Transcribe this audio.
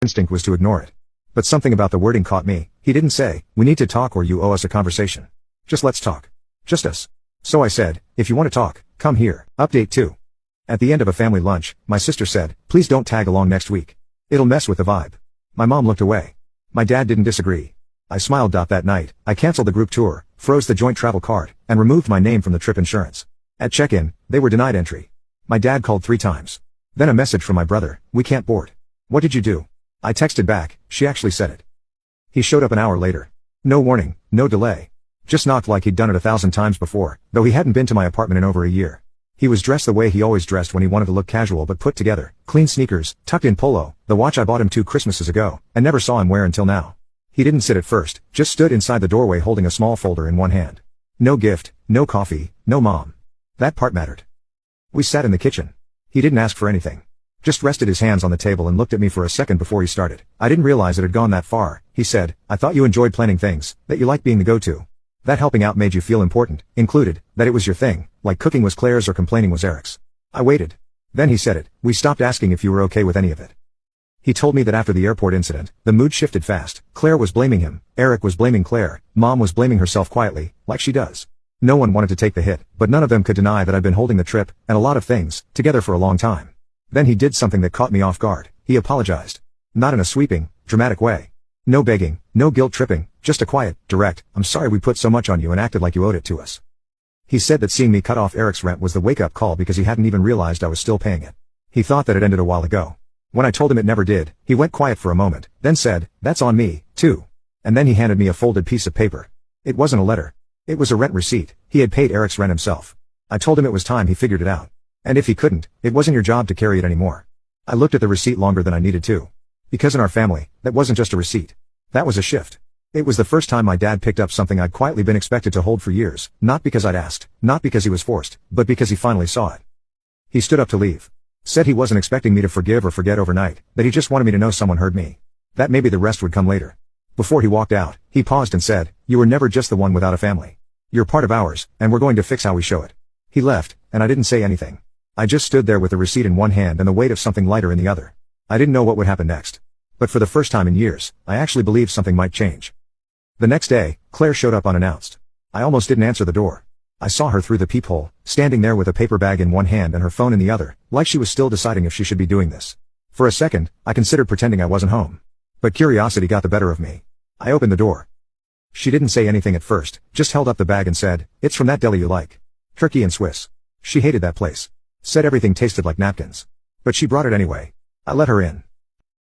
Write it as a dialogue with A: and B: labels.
A: instinct was to ignore it. But something about the wording caught me. He didn't say, "We need to talk or you owe us a conversation." Just let's talk. Just us. So I said, "If you want to talk, come here." Update 2. At the end of a family lunch, my sister said, "Please don't tag along next week. It'll mess with the vibe." My mom looked away. My dad didn't disagree. I smiled. That night, I canceled the group tour, froze the joint travel card, and removed my name from the trip insurance. At check-in, they were denied entry. My dad called 3 times. Then a message from my brother, "We can't board." "What did you do?" I texted back, "She actually said it." He showed up an hour later. No warning, no delay. Just knocked like he'd done it 1,000 times before, though he hadn't been to my apartment in over a year. He was dressed the way he always dressed when he wanted to look casual but put together, clean sneakers, tucked-in polo, the watch I bought him 2 Christmases ago, and never saw him wear until now. He didn't sit at first, just stood inside the doorway holding a small folder in one hand. No gift, no coffee, no mom. That part mattered. We sat in the kitchen. He didn't ask for anything. Just rested his hands on the table and looked at me for a second before he started. I didn't realize it had gone that far. He said, "I thought you enjoyed planning things, that you liked being the go-to. That helping out made you feel important, included, that it was your thing, like cooking was Claire's or complaining was Eric's." I waited. Then he said it. "We stopped asking if you were okay with any of it." He told me that after the airport incident, the mood shifted fast. Claire was blaming him, Eric was blaming Claire, Mom was blaming herself quietly, like she does. No one wanted to take the hit, but none of them could deny that I'd been holding the trip, and a lot of things, together for a long time. Then he did something that caught me off guard. He apologized. Not in a sweeping, dramatic way. No begging, no guilt tripping, just a quiet, direct, "I'm sorry we put so much on you and acted like you owed it to us." He said that seeing me cut off Eric's rent was the wake-up call because he hadn't even realized I was still paying it. He thought that it ended a while ago. When I told him it never did, he went quiet for a moment, then said, "That's on me, too." And then he handed me a folded piece of paper. It wasn't a letter. It was a rent receipt. He had paid Eric's rent himself. I told him it was time he figured it out. And if he couldn't, it wasn't your job to carry it anymore. I looked at the receipt longer than I needed to. Because in our family, that wasn't just a receipt. That was a shift. It was the first time my dad picked up something I'd quietly been expected to hold for years, not because I'd asked, not because he was forced, but because he finally saw it. He stood up to leave. Said he wasn't expecting me to forgive or forget overnight, that he just wanted me to know someone heard me. That maybe the rest would come later. Before he walked out, he paused and said, "You were never just the one without a family. You're part of ours, and we're going to fix how we show it." He left, and I didn't say anything. I just stood there with the receipt in one hand and the weight of something lighter in the other. I didn't know what would happen next. But for the first time in years, I actually believed something might change. The next day, Claire showed up unannounced. I almost didn't answer the door. I saw her through the peephole, standing there with a paper bag in one hand and her phone in the other, like she was still deciding if she should be doing this. For a second, I considered pretending I wasn't home. But curiosity got the better of me. I opened the door. She didn't say anything at first, just held up the bag and said, "It's from that deli you like. Turkey and Swiss." She hated that place. Said everything tasted like napkins. But she brought it anyway. I let her in.